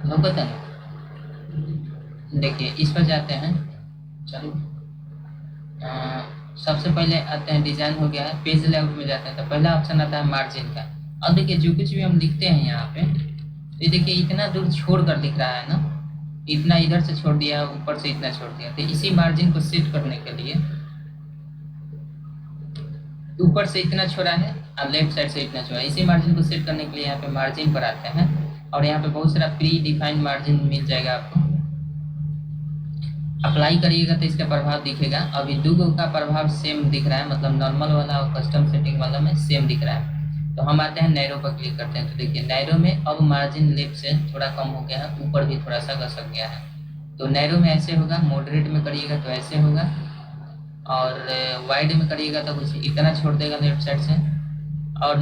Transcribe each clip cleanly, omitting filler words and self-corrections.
लौकता है। देखिए इस पर जाते हैं। चलो सबसे पहले आते हैं, डिजाइन हो गया है, पेज लेआउट में जाते हैं तो पहला ऑप्शन आता है मार्जिन का। अब देखिए जो कुछ भी हम लिखते हैं यहाँ पे, तो ये देखिए इतना दूर छोड़ कर दिख रहा है ना, इतना इधर से छोड़ दिया, ऊपर से इतना छोड़ दिया। तो इसी मार्जिन को सेट करने के लिए ऊपर से इतना छोड़ा है और लेफ्ट साइड से इतना छोड़ा, इसी मार्जिन को सेट करने के लिए यहाँ पे मार्जिन पर आते हैं और यहाँ पे बहुत सारा प्री डिफाइंड मार्जिन मिल जाएगा आपको। अप्लाई करिएगा तो इसका प्रभाव दिखेगा। अभी दो का प्रभाव सेम दिख रहा है, मतलब नॉर्मल वाला और कस्टम सेटिंग वाला में सेम दिख रहा है। तो हम आते हैं नैरो पर क्लिक करते हैं, तो देखिए नैरो में अब मार्जिन लेफ्ट से थोड़ा कम हो गया है, ऊपर भी थोड़ा सा घसक गया है। तो नैरो में ऐसे होगा, मॉडरेट में करिएगा तो ऐसे होगा, और वाइड में करिएगा तो कुछ इतना छोड़ देगा लेफ्ट साइड से, और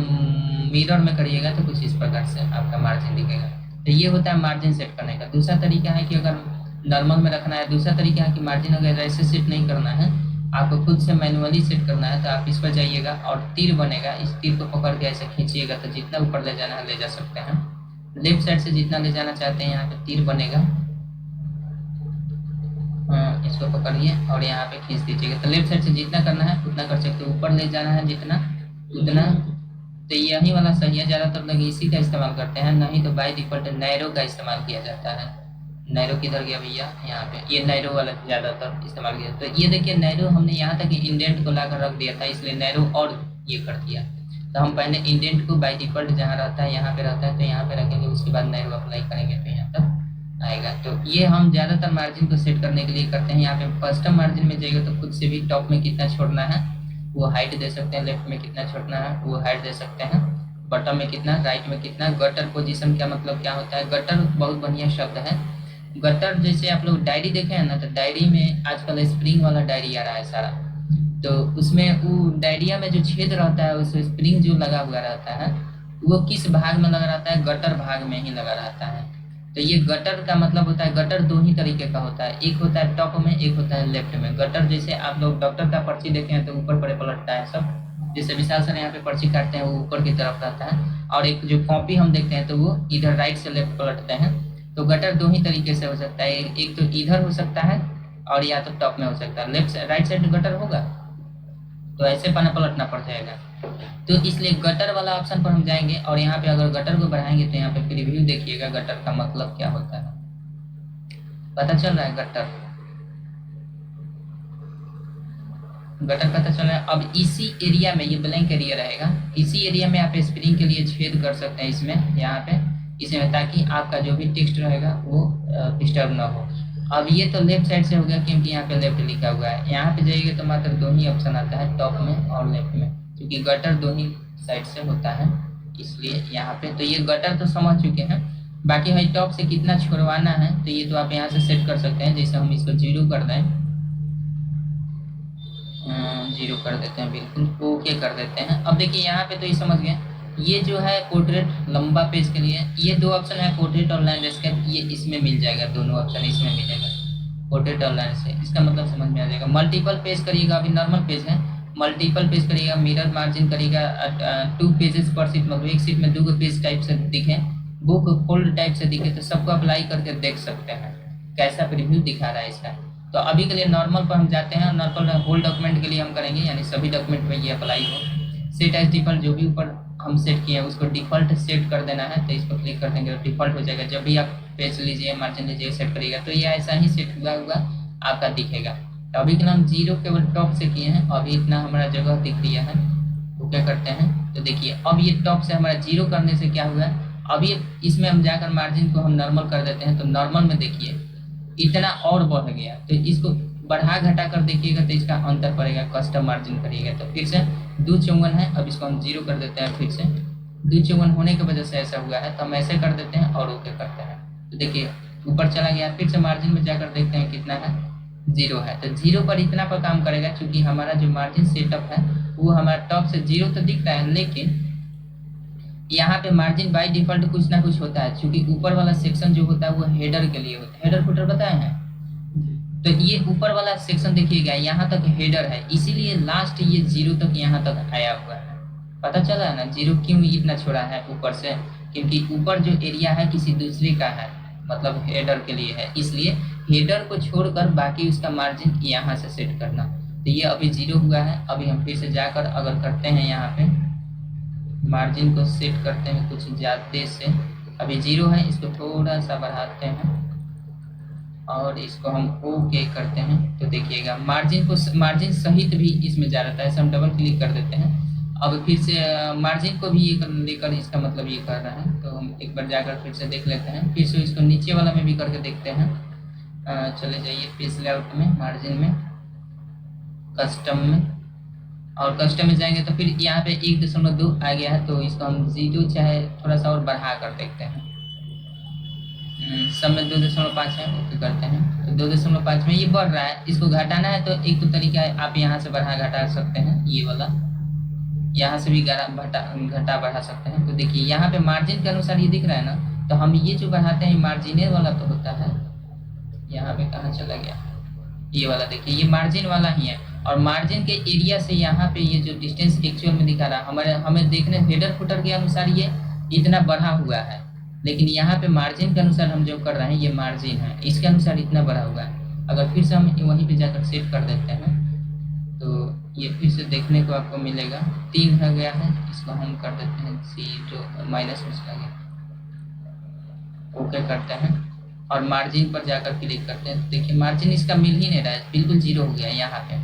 मिरर में करिएगा तो कुछ इस प्रकार से आपका मार्जिन दिखेगा। तो ये होता है मार्जिन सेट करने का। दूसरा तरीका है कि अगर नॉर्मल में रखना है, दूसरा तरीका है कि मार्जिन अगर ऐसे सेट नहीं करना है, आपको खुद से मैनुअली सेट करना है, तो आप इस पर जाइएगा और तीर बनेगा, इस तीर को पकड़ के ऐसे खींचिएगा तो जितना ऊपर ले जाना है ले जा सकते हैं। लेफ्ट साइड से जितना ले जाना चाहते हैं यहाँ पे तीर बनेगा, इसको पकड़िए और यहाँ पे खींच दीजिएगा। तो लेफ्ट साइड से जितना करना है उतना कर सकते हो, ऊपर ले जाना है जितना उतना। तो यही वाला सही है, ज़्यादातर लोग इसी का इस्तेमाल करते हैं, नहीं तो बाय डिफॉल्ट नैरो का इस्तेमाल किया जाता है। नैरो किधर गया भैया, यहाँ पे, ये नैरो वाला ज़्यादातर इस्तेमाल किया। तो ये देखिए नैरो हमने यहाँ तक इंडेंट को लाकर रख दिया था, इसलिए नैरो और ये कर दिया। तो हम पहले इंडेंट को बाय डिफॉल्ट जहाँ रहता है यहाँ पे रहता है, तो यहाँ पे रखेंगे, उसके बाद नैरो अप्लाई करेंगे तो यहाँ तक आएगा। तो ये हम ज़्यादातर मार्जिन को सेट करने के लिए करते हैं। यहाँ पे कस्टम मार्जिन में जाइएगा तो खुद से भी टॉप में कितना छोड़ना है वो हाइट दे सकते हैं, लेफ्ट में कितना छोड़ना है वो हाइट दे सकते हैं, बटन में कितना, राइट में कितना। गटर पोजीशन का मतलब क्या होता है, गटर बहुत बढ़िया शब्द है। गटर जैसे आप लोग डायरी देखे हैं ना, तो डायरी में आजकल स्प्रिंग वाला डायरी आ रहा है सारा, तो उसमें वो डायरिया में जो छेद रहता है उस स्प्रिंग जो लगा हुआ रहता है वो किस भाग में लगा रहता है, गटर भाग में ही लगा रहता है। तो ये गटर का मतलब होता है, गटर दो ही तरीके का होता है, एक होता है टॉप में, एक होता है लेफ्ट में। गटर जैसे आप लोग डॉक्टर का पर्ची देखे हैं तो ऊपर पर पलटता है सब, जैसे विशाल सर यहाँ पे पर्ची काटते हैं वो ऊपर की तरफ रहता है, और एक जो कॉपी हम देखते हैं तो वो इधर राइट से लेफ्ट पलटते हैं। तो गटर दो ही तरीके से हो सकता है, एक तो इधर हो सकता है और या तो टॉप में हो सकता है। लेफ्ट राइट साइड गटर होगा तो ऐसे पना पलटना पड़ जाएगा। तो इसलिए गटर वाला ऑप्शन पर हम जाएंगे और यहाँ पे अगर गटर को बढ़ाएंगे तो यहाँ पे प्रीव्यू देखिएगा गटर का मतलब क्या होता है, पता चल रहा है गटर, गटर पता चल रहा है। अब इसी एरिया में ये ब्लैंक एरिया रहेगा, इसी एरिया में आप स्प्रिंग के लिए छेद कर सकते हैं इसमें, यहाँ पे इसमें, ताकि आपका जो भी टेक्स्ट रहेगा वो डिस्टर्ब ना हो। अब ये तो लेफ्ट साइड से हो गया क्योंकि यहाँ पे लेफ्ट लिखा हुआ है, यहाँ पे जाइएगा तो मात्र दो ही ऑप्शन आता है, टॉप में और लेफ्ट में, क्योंकि गटर दो ही साइड से होता है इसलिए यहाँ पे। तो ये गटर तो समझ चुके हैं, बाकी भाई टॉप से कितना छुड़वाना है तो ये तो आप यहाँ से सेट कर सकते हैं। जैसे हम इसको 0 कर दें, 0 कर देते हैं, बिल्कुल ओके कर देते हैं। अब देखिए यहाँ पे तो ये समझ गए, ये जो है पोर्ट्रेट लंबा पेज के लिए ये दो ऑप्शन है, पोर्ट्रेट और लैंडस्केप, ये इसमें मिल जाएगा, दोनों ऑप्शन इसमें मिलेगा, पोर्ट्रेट और लैंडस्केप, इसका मतलब समझ में आ जाएगा। मल्टीपल पेज करिएगा, अभी नॉर्मल पेज है, मल्टीपल पेज करिएगा, मिरर मार्जिन करिएगा 2 पेजेस पर सीट, मतलब एक सीट में 2 पेज टाइप से दिखे, बुक फोल्ड टाइप से दिखे, तो सबको अप्लाई करके देख सकते हैं कैसा प्रीव्यू दिखा रहा है इसका। तो अभी के लिए नॉर्मल पर हम जाते हैं, नॉर्मल होल डॉक्यूमेंट के लिए हम करेंगे, यानी सभी डॉक्यूमेंट में ये अप्लाई हो। सेट एज डिफॉल्ट, जो भी ऊपर हम सेट किए हैं उसको डिफॉल्ट सेट कर देना है, तो इस पर क्लिक कर देंगे तो डिफॉल्ट हो जाएगा। जब भी आप पेज लीजिए, मार्जिन लीजिए, सेट करिएगा तो ये ऐसा ही सेट हुआ हुआ आपका दिखेगा। तो अभी के लिए हम 0 केवल टॉप से किए हैं, अभी इतना हमारा जगह दिख रहा है, तो क्या करते हैं, तो देखिए अब ये टॉप से हमारा 0 करने से क्या हुआ, अभी इसमें हम जाकर मार्जिन को हम नॉर्मल कर देते हैं, तो नॉर्मल में देखिए इतना और बढ़ गया। तो इसको बढ़ा घटा कर देखिएगा तो इसका अंतर पड़ेगा, कस्टम मार्जिन करिएगा तो फिर से 254 है, अब इसको हम 0 कर देते हैं, फिर से 254 होने की वजह से ऐसा हुआ है, तो हम ऐसे कर देते हैं और ओके करते हैं। तो देखिए ऊपर चला गया, फिर से मार्जिन में जाकर देखते हैं कितना है, 0 है। तो 0 पर इतना पर काम करेगा, क्योंकि हमारा जो मार्जिन सेटअप है वो हमारा टॉप से 0 तो दिख रहा है, लेकिन यहाँ पे मार्जिन बाय डिफॉल्ट कुछ ना कुछ होता है, क्योंकि ऊपर वाला सेक्शन जो होता है वो हेडर के लिए होता है, हेडर फुटर बताए हैं, तो ये ऊपर वाला सेक्शन देखिएगा यहाँ तक हेडर है, इसीलिए लास्ट ये 0 तक यहाँ तक आया हुआ है। पता चला है ना 0 क्यों इतना छोड़ा है ऊपर से, क्योंकि ऊपर जो एरिया है किसी दूसरे का है, मतलब हेडर के लिए है, इसलिए हेडर को छोड़कर बाकी उसका मार्जिन यहाँ से सेट करना। तो ये अभी 0 हुआ है। अभी हम फिर से जाकर अगर करते हैं यहाँ पे मार्जिन को सेट करते हैं कुछ ज़्यादा से, अभी 0 है, इसको थोड़ा सा बढ़ाते हैं और इसको हम ओके करते हैं। तो देखिएगा मार्जिन सहित भी इसमें जा रहता है। ऐसे हम डबल क्लिक कर देते हैं। अब फिर से मार्जिन को भी ये लेकर इसका मतलब ये कर रहा है। तो हम एक बार जाकर फिर से देख लेते हैं, फिर से इसको नीचे वाला में भी करके देखते हैं। चले जाइए पेज लेआउट में, मार्जिन में, कस्टम में, और कस्टम में जाएंगे तो फिर यहाँ पे 1.2 आ गया है। तो इसको हम 0 चाहे थोड़ा सा और बढ़ा कर देखते हैं। सब में 2.5 है, ओके करते हैं। तो 2.5 में ये बढ़ रहा है, इसको घटाना है तो एक तो तरीका है, आप यहाँ से बढ़ा घटा सकते हैं, ये वाला यहाँ से भी घटा बढ़ा सकते हैं। तो देखिए यहाँ पे मार्जिन के अनुसार ये दिख रहा है ना, तो हम ये जो बढ़ाते हैं मार्जिन वाला तो होता है। यहाँ पे कहाँ चला गया, ये वाला देखिए, ये मार्जिन वाला ही है। और मार्जिन के एरिया से यहाँ पे ये जो डिस्टेंस एक्चुअल में दिखा रहा है, हमें देखने हेडर फुटर के अनुसार ये इतना बढ़ा हुआ है, लेकिन यहाँ पे मार्जिन के अनुसार हम जो कर रहे हैं ये मार्जिन है, इसके अनुसार इतना बढ़ा हुआ है। अगर फिर से हम वहीं पे जाकर सेट कर देते हैं तो ये फिर से देखने को आपको मिलेगा 3 हो गया है। इसको हम कर देते हैं 0 माइनस में चला गया, ओके करते हैं और मार्जिन पर जाकर क्लिक करते हैं। देखिए मार्जिन इसका मिल ही नहीं रहा है, बिल्कुल 0 हो गया है यहाँ पे।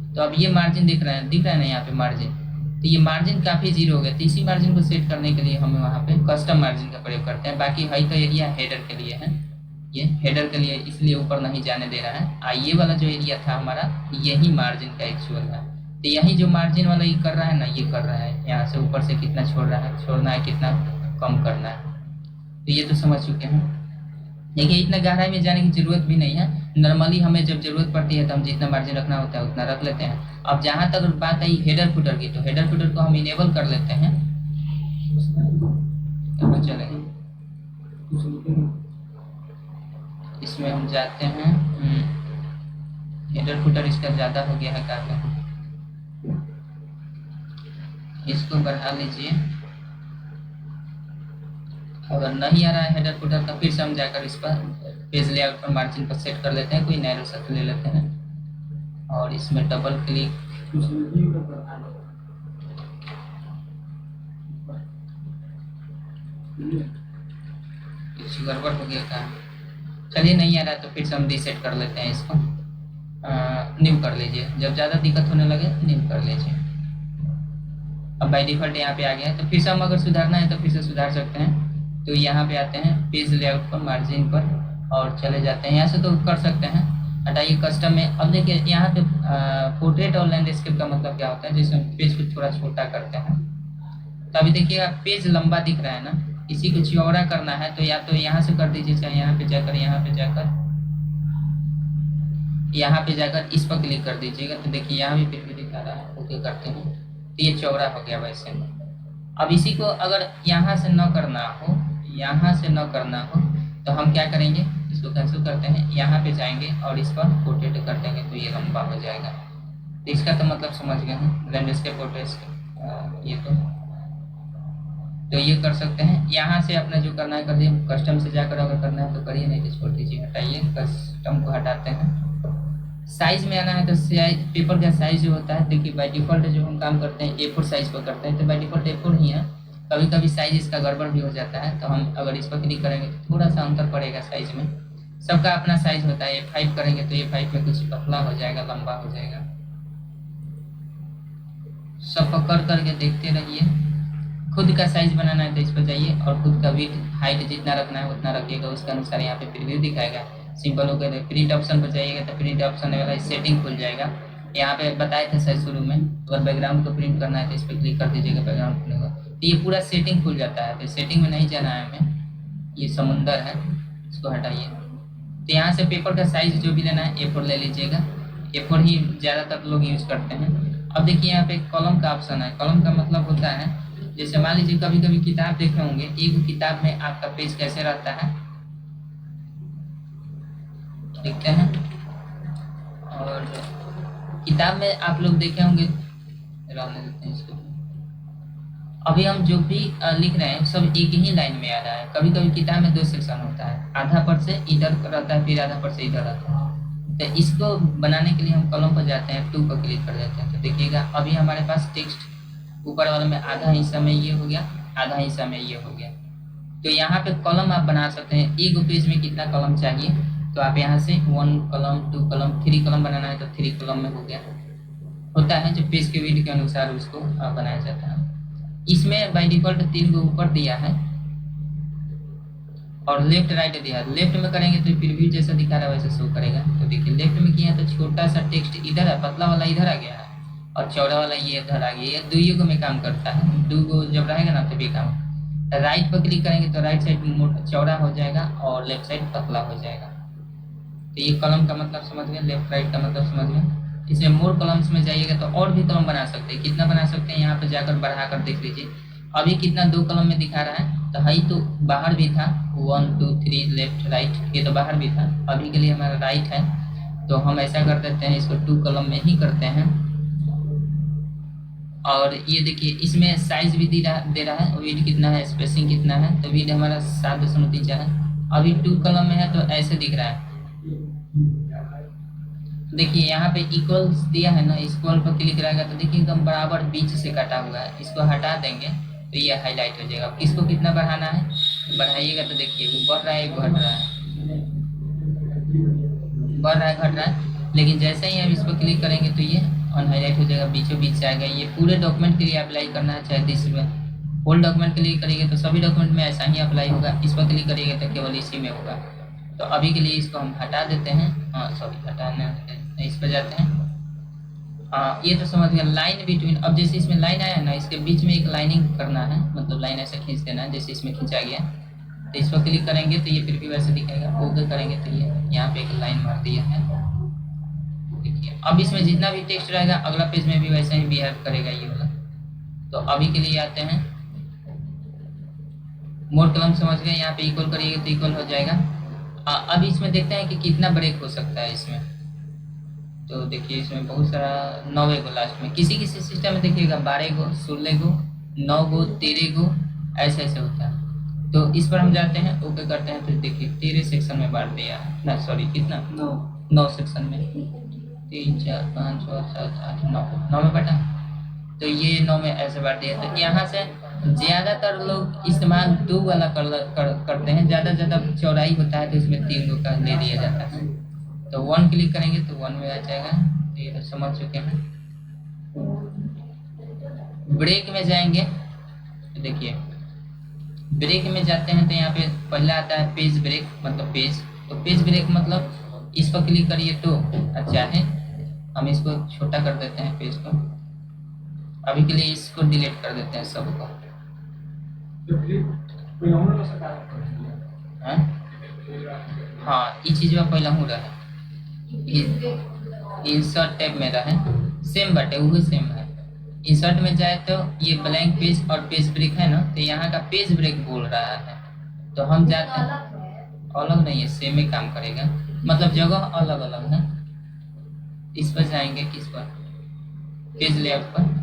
तो अब ये मार्जिन दिख रहा है ना यहाँ पे मार्जिन, तो ये मार्जिन काफ़ी 0 हो गया। तो इसी मार्जिन को सेट करने के लिए हम वहाँ पे कस्टम मार्जिन का प्रयोग करते हैं। बाकी है तो एरिया हेडर के लिए है, ये हेडर के लिए इसलिए ऊपर नहीं जाने दे रहा है। ये वाला जो एरिया था हमारा, यही मार्जिन का एक्चुअल है। तो यही जो मार्जिन वाला ये कर रहा है ना, ये कर रहा है यहाँ से ऊपर से कितना छोड़ना है, कितना कम करना है। तो ये तो समझ चुके हैं। देखिए इतना गहराई में जाने की जरूरत भी नहीं है। नॉर्मली हमें जब जरूरत पड़ती है तो हम जितना मार्जिन रखना होता है उतना रख लेते हैं। अब जहाँ तक बात आई हेडर फुटर की, तो हेडर फुटर को हम इनेबल कर लेते हैं। तो चलेंगे इसमें हम जाते हैं, हेडर फुटर इसका ज़्यादा हो गया है काफ़ी, इसको बढ़ा लीजिए। अगर नहीं आ रहा है हेडर फुटर तो फिर से हम जाकर इस पर पेज लेआउट पर मार्जिन पर सेट कर लेते हैं, कोई नैरो सा ले लेते हैं और इसमें डबल क्लिक, कुछ गड़बड़ हो गया था। चलिए नहीं आ रहा है तो फिर से हम रीसेट कर लेते हैं इसको, न्यू कर लीजिए। जब ज़्यादा दिक्कत होने लगे तो न्यू कर लीजिए। अब बाय डिफ़ॉल्ट यहाँ पे आ गया है, तो फिर से हम अगर सुधारना है तो फिर से सुधार सकते हैं। तो यहाँ पे आते हैं पेज लेआउट पर, मार्जिन पर, और चले जाते हैं। यहाँ से तो कर सकते हैं, हटाइए कस्टम में। अब देखिए यहाँ पे पोर्ट्रेट और लैंडस्केप का मतलब क्या होता है, जैसे हम पेज को थोड़ा छोटा करते हैं तो अभी देखिएगा पेज लंबा दिख रहा है ना, इसी को चौड़ा करना है तो या तो यहाँ से कर दीजिए, चाहे यहाँ पे जाकर इस पर क्लिक कर दीजिएगा। तो देखिए यहाँ भी फिर भी दिखा रहा है, ओके करते हैं तो ये चौड़ा हो गया वैसे। अब इसी को अगर यहाँ से न करना हो तो हम क्या करेंगे, इसको कैंसिल करते हैं, यहाँ पे जाएंगे और इस पर पोर्ट्रेट कर देंगे तो ये लंबा हो जाएगा। तो इसका तो मतलब समझ गए हैं, लैंडस्केप पोर्ट्रेट। ये तो ये कर सकते हैं। यहाँ से अपना जो करना है कर दिए, कस्टम से जाकर अगर करना है तो करिए, नहीं तो छोड़ दीजिए, हटाइए। कस्टम को हटाते हैं। साइज में आना है तो साइज, पेपर का साइज जो होता है, देखिए बाय डिफ़ॉल्ट जो हम काम करते हैं A4 साइज पर करते हैं, तो बाय डिफ़ॉल्ट A4 ही है। कभी कभी साइज इसका गड़बड़ भी हो जाता है, तो हम अगर इस पर क्लिक करेंगे तो थोड़ा सा अंतर पड़ेगा साइज में। सबका अपना साइज होता है। A5 करेंगे तो A5 में कुछ पतला हो जाएगा, लंबा हो जाएगा। सब पकड़ करके देखते रहिए। खुद का साइज बनाना है तो इस पर जाइए और खुद का विड्थ हाइट जितना रखना है उतना रखिएगा, उसके अनुसार यहाँ पे प्रीव्यू दिखाएगा। सिंपल हो गया। प्रिंट ऑप्शन पर जाइएगा तो प्रिंट ऑप्शन वाला सेटिंग खुल जाएगा। यहाँ पे बताए थे सर शुरू में, अगर बैकग्राउंड को प्रिंट करना है तो इस पर क्लिक कर दीजिएगा, बैकग्राउंड खुलेगा तो ये पूरा सेटिंग खुल जाता है। तो सेटिंग में नहीं जाना है हमें, ये समुंदर है, इसको हटाइए। तो यहाँ से पेपर का साइज जो भी लेना है A4 ले लीजिएगा। A4 ही ज़्यादातर लोग यूज करते हैं। अब देखिए यहाँ पे कॉलम का ऑप्शन है। कॉलम का मतलब होता है, जैसे मान लीजिए कभी कभी किताब देखे होंगे, एक किताब में आपका पेज कैसे रहता है देखते हैं। और किताब में आप लोग देखे होंगे, रहने देते हैं इसको। अभी हम जो भी लिख रहे हैं सब एक ही लाइन में आ रहा है। कभी कभी किताब में 2 सेक्शन होता है, आधा पर से इधर रहता है, फिर आधा पर से इधर रहता है। तो इसको बनाने के लिए हम कॉलम पर जाते हैं, 2 पर क्लिक कर देते हैं। तो देखिएगा अभी हमारे पास टेक्स्ट ऊपर वाले में आधा हिस्सा में ये हो गया, आधा हिस्सा में ये हो गया। तो यहाँ पे कॉलम आप बना सकते हैं। एक पेज में कितना कॉलम चाहिए, तो आप यहाँ से 1 कॉलम, 2 कॉलम, 3 कॉलम बनाना है तो 3 कॉलम में हो गया। होता है जो पेज के विड्थ के अनुसार उसको बनाया जाता है। इसमें बाय डिफॉल्ट 3 को ऊपर दिया है और लेफ्ट राइट दिया है। लेफ्ट में करेंगे तो प्रीव्यू जैसा दिखा रहा है वैसे शो करेगा। तो देखिए लेफ्ट में किया तो छोटा सा टेक्स्ट इधर है, पतला वाला इधर आ गया है और चौड़ा वाला ये इधर आ गया। ये दुइयों को में काम करता है, 2 को जब रहेगा ना तभी काम। राइट पर क्लिक करेंगे तो राइट साइड चौड़ा हो जाएगा और लेफ्ट साइड पतला हो जाएगा। तो ये कॉलम का मतलब समझ गए, लेफ्ट राइट का मतलब समझ गए। इसमें मोर कॉलम्स में जाइएगा तो और भी कॉलम बना सकते हैं। कितना बना सकते हैं यहाँ पे जाकर बढ़ाकर देख लीजिए। अभी कितना 2 कॉलम में दिखा रहा है, तो हाई तो बाहर भी था 1 2 3 लेफ्ट राइट, ये तो बाहर भी था। अभी के लिए हमारा राइट है तो हम ऐसा कर देते हैं, इसको 2 कॉलम में ही करते हैं। और ये देखिए इसमें साइज भी दे रहा है, विड्थ कितना है, स्पेसिंग कितना है। तो विड्थ हमारा 7.3 है। अभी 2 कॉलम में है तो ऐसे दिख रहा है। देखिए यहाँ पे इक्वल्स दिया है ना, इक्वल पर क्लिक रहेगा तो देखिए एकदम बराबर बीच से कटा हुआ है। इसको हटा देंगे तो ये हाईलाइट हो जाएगा। इसको कितना बढ़ाना है, बढ़ाइएगा तो देखिए वो बढ़ रहा है, घट रहा है, बढ़ रहा है, घट रहा है। लेकिन जैसे ही हम इस पर क्लिक करेंगे तो ये अनहाईलाइट हो जाएगा, बीचों बीच से आएगा। ये पूरे डॉक्यूमेंट के लिए अप्लाई करना है, चाहे दिस में होल डॉक्यूमेंट के लिए करिएगा तो सभी डॉक्यूमेंट में ऐसा ही अप्लाई होगा। इस पर क्लिक करिएगा तो केवल इसी में होगा। तो अभी के लिए इसको हम हटा देते हैं। हाँ सॉरी, हटाना, इस पर जाते हैं। हाँ ये तो समझ गया, लाइन बिटवीन। अब जैसे इसमें लाइन आया है ना, इसके बीच में एक लाइनिंग करना है, मतलब लाइन ऐसा खींच देना है जैसे इसमें खींचा गया। तो इस पर क्लिक करेंगे तो ये फिर भी वैसे दिखाएगा। ओके करेंगे तो ये यहाँ पे एक लाइन मार दिया है। देखिए अब इसमें जितना भी टेक्स्ट रहेगा अगला पेज में भी वैसा ही बिहेव करेगा ये वाला। तो अभी के लिए आते हैं मोर कलम, समझ गए। यहाँ पे इक्वल करिएगा तो इक्वल हो जाएगा। अब इसमें देखते हैं कि कितना ब्रेक हो सकता है इसमें। तो देखिए इसमें बहुत सारा 9 गो लास्ट में, किसी किसी सिस्टम में देखिएगा 12 गो, 16 गो, 9 गो, 13 गो, ऐसे ऐसे होता है। तो इस पर हम जाते हैं, ओके करते हैं। तो देखिए 13 सेक्शन में बांट दिया है ना, सॉरी कितना, 9 सेक्शन में, 3 4 5 6 7 8 9 में बांटा। तो ये 9 में ऐसे बांट दिया। तो यहाँ से ज़्यादातर लोग इस्तेमाल 2 वाला करते हैं। ज़्यादा चौड़ाई होता है तो इसमें 3 गो का ले दिया जाता है। तो 1 क्लिक करेंगे तो 1 में आ जाएगा। तो ये तो समझ चुके हैं। ब्रेक में जाएंगे तो देखिए ब्रेक में जाते हैं तो यहाँ पे पहला आता है पेज ब्रेक, मतलब पेज। तो पेज ब्रेक मतलब इस पर क्लिक करिए तो अच्छा है, हम इसको छोटा कर देते हैं पेज को। अभी के लिए इसको डिलीट कर देते हैं सबको। हाँ ये चीज में पहला हो रहा है, इंसर्ट टैब में रहे, सेम बटे वही सेम है। इंसर्ट में जाए तो ये ब्लैंक पेज और पेज ब्रेक है ना, तो यहाँ का पेज ब्रेक बोल रहा है। तो हम जाते हैं, अलग नहीं है, सेम ही काम करेगा, मतलब जगह अलग अलग है। इस पर जाएंगे, किस पर, पेज लेआउट पर,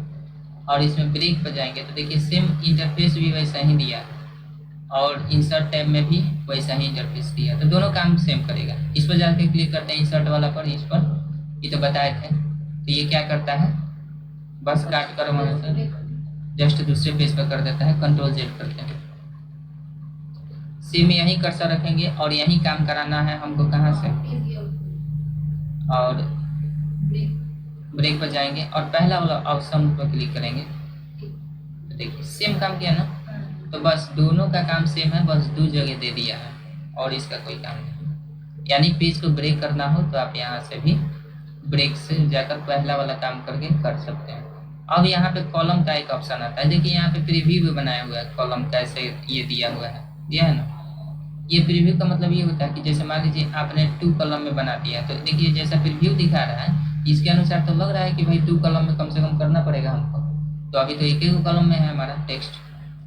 और इसमें ब्रेक पर जाएंगे तो देखिए सेम इंटरफेस भी वैसा ही दिया और इंसर्ट टैब में भी वैसा ही इंटरफेस दिया। तो दोनों काम सेम करेगा। इस पर जाकर क्लिक करते हैं इंसर्ट वाला पर, इस पर ये तो बताए थे। तो ये क्या करता है, बस काट कर वहाँ से जस्ट दूसरे पेज पर कर देता है। कंट्रोल जेड करते हैं, सेम यहीं कर्सर रखेंगे और यहीं काम कराना है हमको। कहाँ से, और ब्रेक पर जाएंगे और पहला वाला ऑप्शन पर क्लिक करेंगे तो देखिए सेम काम किया ना। तो बस दोनों का काम सेम है, बस 2 जगह दे दिया है और इसका कोई काम नहीं। यानी पेज को ब्रेक करना हो तो आप यहाँ से भी ब्रेक से जाकर पहला वाला काम करके कर सकते हैं। अब यहाँ पे कॉलम का एक ऑप्शन आता है। देखिए यहाँ पे प्रीव्यू भी बनाया हुआ है, कॉलम कैसे ये दिया हुआ है, दिया है ना। ये प्रीव्यू का मतलब ये होता है कि जैसे मान लीजिए आपने 2 कॉलम में बना दिया, तो देखिए जैसा प्रीव्यू दिखा रहा है इसके अनुसार तो लग रहा है कि भाई 2 कॉलम में कम से कम करना पड़ेगा हमको। तो अभी तो एक ही कॉलम में है हमारा टेक्स्ट,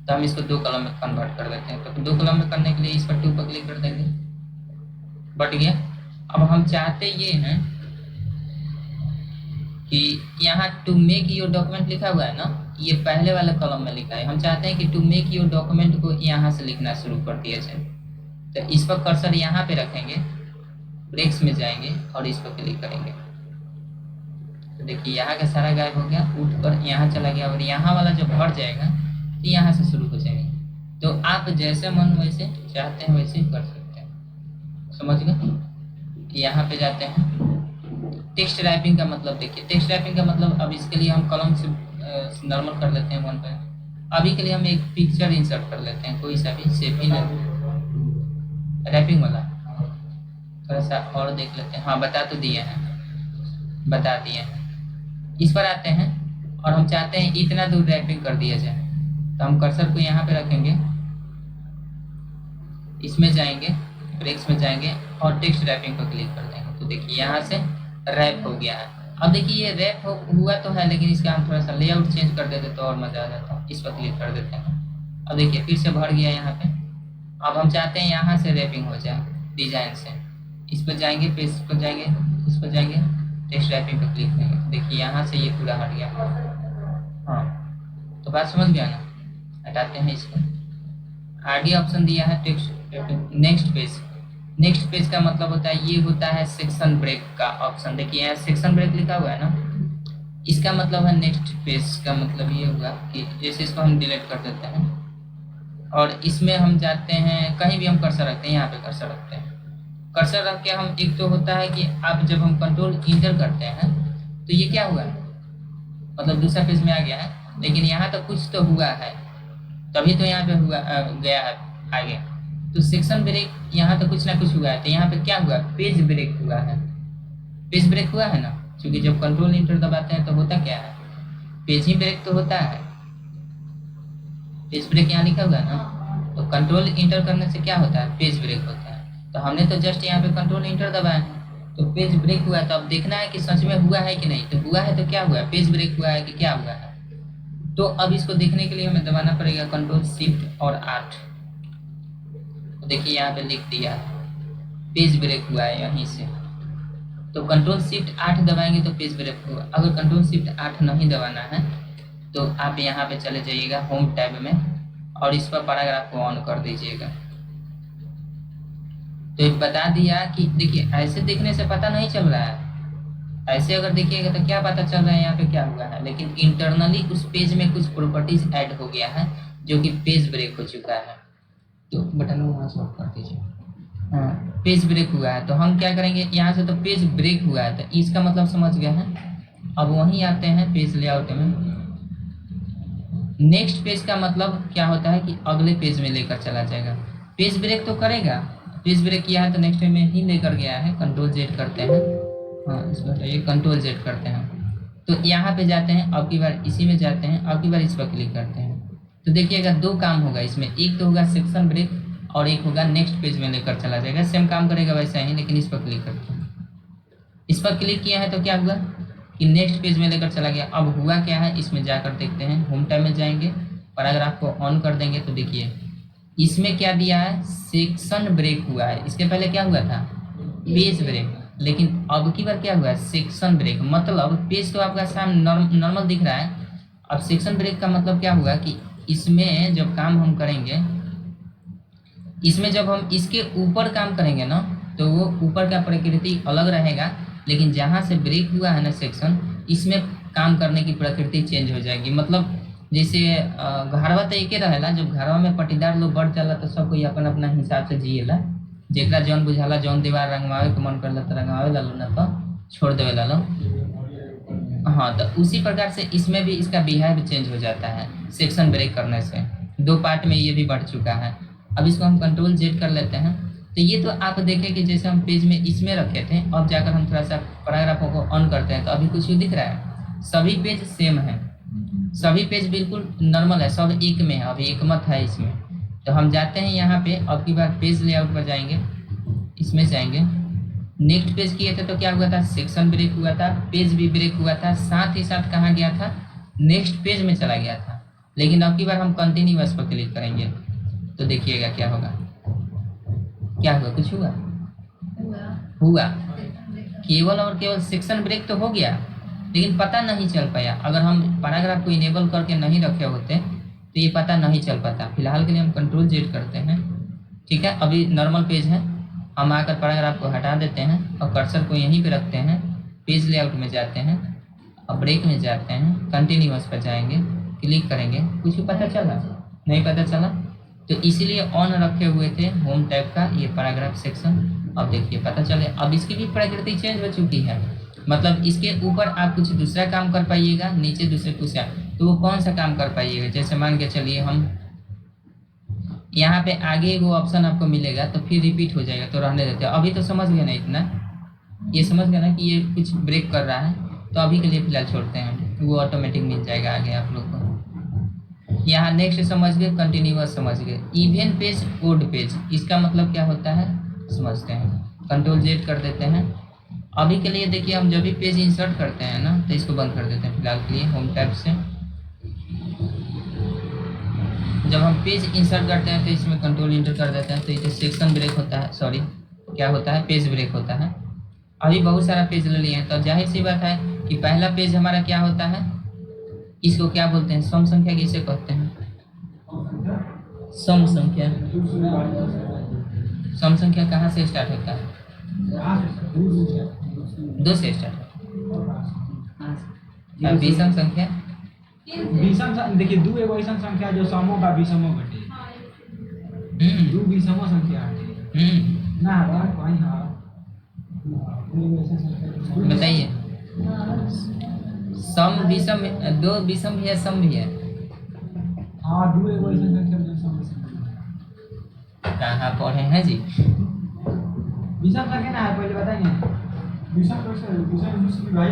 तो हम इसको 2 कॉलम में कन्वर्ट कर देते हैं। तो 2 कॉलम में करने के लिए इस पर 2 पर क्लिक कर देंगे, बढ़ गया। अब हम चाहते ये हैं कि यहाँ टू मेक योर डॉक्यूमेंट लिखा हुआ है ना, ये पहले वाले कॉलम में लिखा है। हम चाहते हैं कि टू मेक योर डॉक्यूमेंट को यहाँ से लिखना शुरू कर दिया जाए। तो इस पर कर्सर यहाँ पे रखेंगे, ब्रेक्स में जाएंगे और इस पर क्लिक करेंगे। तो देखिए यहाँ का सारा गायब हो गया, उठ कर यहाँ चला गया और यहाँ वाला जब भर जाएगा तो यहाँ से शुरू हो जाएंगे। तो आप जैसे मन वैसे चाहते हैं वैसे कर सकते हैं, समझ गए। यहाँ पे जाते हैं टेक्स्ट टाइपिंग का मतलब देखिए, टेक्स्ट टाइपिंग का मतलब अब इसके लिए हम कलम से नॉर्मल कर लेते हैं वन पे। अभी के लिए हम एक पिक्चर इंसर्ट कर लेते हैं, कोई सा भी सेफ ही रैपिंग वाला थोड़ा सा और देख लेते हैं। हाँ बता तो दिए हैं, बता दिए हैं। इस पर आते हैं और हम चाहते हैं इतना दूर रैपिंग कर दिया जाए। तो हम कर्सर को यहाँ पे रखेंगे, इसमें जाएंगे, ब्रेक्स में जाएंगे और टेक्स्ट रैपिंग पर क्लिक कर देंगे। तो देखिए यहाँ से रैप हो गया है। अब देखिए ये रैप हुआ तो है, लेकिन इसका हम थोड़ा सा लेआउट चेंज कर देते तो और मजा आ जाता। इस पर क्लिक कर देते हैं। अब देखिए फिर से भर गया यहाँ पे। अब हम चाहते हैं यहाँ से रैपिंग हो जाए डिजाइन से। इस पर जाएंगे, पेज पर जाएंगे, इस पर जाएंगे, टेक्स्ट रैपिंग पर क्लिक करेंगे। देखिए यहाँ से ये पूरा हट गया। हाँ तो बात समझ गया ना। हटाते हैं इसको। आगे ऑप्शन दिया है text next page. Next page का मतलब होता है, ये होता है सेक्शन ब्रेक का ऑप्शन। देखिए यहाँ सेक्शन ब्रेक लिखा हुआ है ना, इसका मतलब है नेक्स्ट पेज का मतलब ये हुआ कि जैसे इसको हम डिलीट कर देते हैं और इसमें हम जाते हैं, कहीं भी हम कर्सर रखते हैं, यहाँ पे कर्सर रखते हैं। कर्सर रख के हम, एक तो होता है कि आप जब हम कंट्रोल इंटर करते हैं तो ये क्या हुआ, मतलब दूसरा पेज में आ गया है, लेकिन यहाँ तो कुछ तो हुआ है, तभी तो यहाँ पे हुआ गया है आगे। तो सेक्शन ब्रेक यहाँ तो कुछ ना कुछ हुआ है। तो यहाँ पे क्या हुआ, पेज ब्रेक हुआ है। पेज ब्रेक हुआ है ना, क्योंकि जब कंट्रोल इंटर दबाते हैं तो होता क्या है, पेज ही ब्रेक तो होता है। पेज ब्रेक यहाँ लिखा हुआ है ना, तो कंट्रोल इंटर करने से क्या होता है, पेज ब्रेक होता है। तो हमने तो जस्ट यहाँ पे कंट्रोल इंटर दबाया है तो पेज ब्रेक हुआ है। तो अब देखना है कि सच में हुआ है कि नहीं। तो हुआ है तो क्या हुआ, पेज ब्रेक हुआ है कि क्या हुआ है। तो अब इसको देखने के लिए हमें दबाना पड़ेगा कंट्रोल शिफ्ट और 8। तो देखिए यहाँ पे लिख दिया पेज ब्रेक हुआ है यहीं से। तो कंट्रोल शिफ्ट 8 दबाएंगे तो पेज ब्रेक होगा। अगर कंट्रोल शिफ्ट 8 नहीं दबाना है तो आप यहाँ पे चले जाइएगा होम टैब में और इस पर पैराग्राफ को ऑन कर दीजिएगा। तो ये बता दिया कि देखिए ऐसे देखने से पता नहीं चल रहा है, ऐसे अगर देखिएगा तो क्या पता चल रहा है यहाँ पे क्या हुआ है, लेकिन इंटरनली उस पेज में कुछ प्रॉपर्टीज ऐड हो गया है जो कि पेज ब्रेक हो चुका है। तो बटन को वहाँ से ऑफ कर दीजिए। हाँ पेज ब्रेक हुआ है। तो हम क्या करेंगे, यहाँ से तो पेज ब्रेक हुआ है तो इसका मतलब समझ गए हैं। अब वहीं आते हैं पेज लेआउट में। नेक्स्ट पेज का मतलब क्या होता है कि अगले पेज में लेकर चला जाएगा। पेज ब्रेक तो करेगा, पेज ब्रेक किया है तो नेक्स्ट पेज में ही लेकर गया है। कंट्रोल जेड करते हैं, हाँ इस पर ये कंट्रोल जेड करते हैं। तो यहाँ पे जाते हैं, अब की बार इसी में जाते हैं, अब की बार इस पर क्लिक करते हैं। तो देखिएगा दो काम होगा इसमें, एक तो होगा सेक्शन ब्रेक और एक होगा नेक्स्ट पेज में लेकर चला जाएगा। सेम काम करेगा वैसा ही, लेकिन इस पर क्लिक करते हैं। इस पर क्लिक किया है तो क्या हुआ कि नेक्स्ट पेज में लेकर चला गया। अब हुआ क्या है इसमें जाकर देखते हैं। होम टैब में जाएंगे, पैराग्राफ को ऑन कर देंगे तो देखिए इसमें क्या दिया है, सेक्शन ब्रेक हुआ है। इसके पहले क्या हुआ था, पेज ब्रेक, लेकिन अब की बार क्या हुआ है, सेक्शन ब्रेक। मतलब पेज तो आपका सामने नॉर्मल दिख रहा है, अब सेक्शन ब्रेक का मतलब क्या हुआ कि इसमें जब काम हम करेंगे, इसमें जब हम इसके ऊपर काम करेंगे ना तो वो ऊपर का प्रकृति अलग रहेगा, लेकिन जहाँ से ब्रेक हुआ है ना सेक्शन, इसमें काम करने की प्रकृति चेंज हो जाएगी। मतलब जैसे घरवा तो एक रहेला, जब घरवा में पटीदार लोग बढ़ जाला तो सब कोई अपन अपना हिसाब से जिएला, जेकरा जौन बुझाला, जौन दीवार रंगवावे के मन करला तो रंगवावे ला लो, ना तो छोड़ देवे ला लो। हाँ तो उसी प्रकार से इसमें भी इसका बिहेव चेंज हो जाता है सेक्शन ब्रेक करने से। दो पार्ट में ये भी बढ़ चुका है। अब इसको हम कंट्रोल जेड कर लेते हैं। तो ये तो आप देखें कि जैसे हम पेज में इसमें रखे थे, अब जाकर हम थोड़ा सा पैराग्राफों को ऑन करते हैं तो अभी कुछ दिख रहा है, सभी पेज सेम है, सभी पेज बिल्कुल नॉर्मल है, सब एक में है, अभी एक मत है इसमें। तो हम जाते हैं यहाँ पे, अब की बार पेज लेआउट पर जाएंगे, इसमें जाएंगे, नेक्स्ट पेज किए थे तो क्या हुआ था, सेक्शन ब्रेक हुआ था, पेज भी ब्रेक हुआ था, साथ ही साथ कहाँ गया था, नेक्स्ट पेज में चला गया था। लेकिन अब की बार हम कंटिन्यूअस पर क्लिक करेंगे तो देखिएगा क्या होगा, क्या हुआ, कुछ हुआ, केवल और केवल सेक्शन ब्रेक तो हो गया, लेकिन पता नहीं चल पाया। अगर हम पैराग्राफ को इनेबल करके नहीं रखे होते तो ये पता नहीं चल पाता। फिलहाल के लिए हम कंट्रोल जेड करते हैं, ठीक है। अभी नॉर्मल पेज है, हम आकर पैराग्राफ को हटा देते हैं और कर्सर को यहीं पे रखते हैं, पेज लेआउट में जाते हैं और ब्रेक में जाते हैं, कंटिन्यूअस पर जाएंगे, क्लिक करेंगे। कुछ पता चला? नहीं पता चला, तो इसीलिए ऑन रखे हुए थे होम टैब का ये पैराग्राफ सेक्शन। अब देखिए पता चले, अब इसकी भी प्रकृति चेंज हो चुकी है। मतलब इसके ऊपर आप कुछ दूसरा काम कर पाइएगा, नीचे दूसरे कुछ, तो वो कौन सा काम कर पाइएगा? जैसे मान के चलिए हम यहाँ पे आगे वो ऑप्शन आपको मिलेगा तो फिर रिपीट हो जाएगा, तो रहने देते हैं। अभी तो समझ गए ना इतना, ये समझ गए ना कि ये कुछ ब्रेक कर रहा है, तो अभी के लिए फिलहाल छोड़ते हैं, वो ऑटोमेटिक मिल जाएगा आगे आप लोग को। यहाँ नेक्स्ट समझ गए, कंटिन्यूअस समझ गए। इवन पेज, ओड पेज, इसका मतलब क्या होता है समझते हैं। कंट्रोल जेड कर देते हैं। अभी के लिए देखिए हम जब भी पेज इंसर्ट करते हैं ना तो इसको बंद कर देते हैं फिलहाल के लिए होम टैब से। जब हम पेज इंसर्ट करते हैं तो इसमें कंट्रोल इंटर कर देते हैं तो ये सेक्शन ब्रेक होता है, सॉरी क्या होता है, पेज ब्रेक होता है। अभी बहुत सारा पेज ले लिए हैं तो जाहिर सी बात है कि पहला पेज हमारा क्या होता है, इसको क्या बोलते हैं, सम संख्या किसे कहते हैं? सम संख्या। सम संख्या कहाँ से स्टार्ट होता है? 2 से स्टार्ट होता है। विषम संख्या, देखिए 2 एगो ऐसा संख्या जो समो बा विषमो घटे। 2 विषमो संख्या हटे ना बा कोई। हां बताइए, सम विषम, 2 विषम भी है, सम भी है। हां 2 एगो ऐसा संख्या जो सम कहाँ पढ़े हैं जी? विषम संख्या ना है, पहले बताइए। विषम कैसे? विषम दूसरी भाई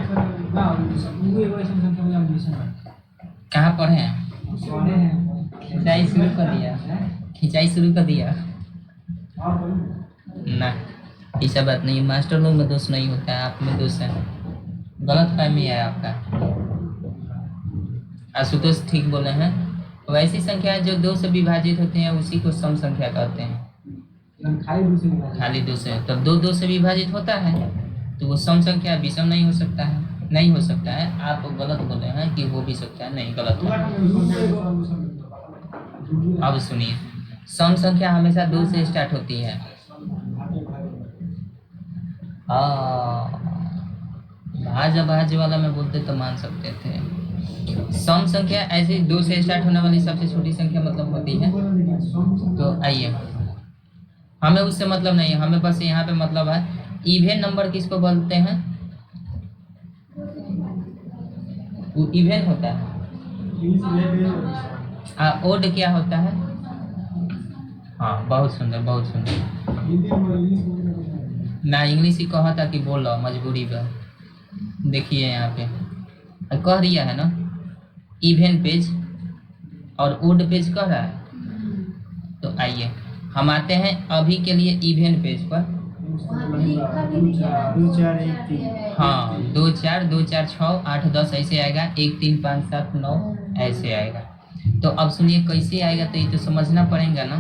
ना, विषम 2 एगो ऐसा संख्या जो विषम है। कहाँ पढ़े हैं? पढ़े हैं। खिंचाई शुरू कर दिया, खिंचाई शुरू कर दिया ना, ऐसा बात नहीं। मास्टर लोग में दोष नहीं होता है, आप में दोष है, गलत फहमी है आपका। आशुतोष ठीक बोले हैं। वैसी संख्या जो 2 से विभाजित होती हैं उसी को सम संख्या कहते हैं। खाली 2 से, तो 2 से विभाजित होता है तो वो सम संख्या, विषम नहीं हो सकता है, नहीं हो सकता है। आप गलत बोले हैं कि हो भी सकता है, नहीं, गलत है। अब सुनिए, सम संख्या हमेशा 2 से स्टार्ट होती है। भाज वाला में बोलते तो मान सकते थे। सम संख्या ऐसे 2 से स्टार्ट होने वाली सबसे छोटी संख्या मतलब होती है। तो आइए, हमें उससे मतलब नहीं है, हमें बस यहाँ पे मतलब है इवन नंबर किसको बोलते हैं? वो इवन होता है। ओड क्या होता है? हाँ बहुत सुंदर, बहुत सुंदर। ना इंग्लिश ही कहा था कि बोलो, मजबूरी पर। देखिए यहाँ पे कह दिया है ना इवन पेज और ओड पेज कह रहा है। तो आइए हम आते हैं अभी के लिए इवन पेज पर। हाँ 2 4 2 4 6 8 10 ऐसे आएगा, 1 3 5 7 9 ऐसे आएगा। तो अब सुनिए कैसे आएगा, तो ये तो समझना पड़ेगा ना।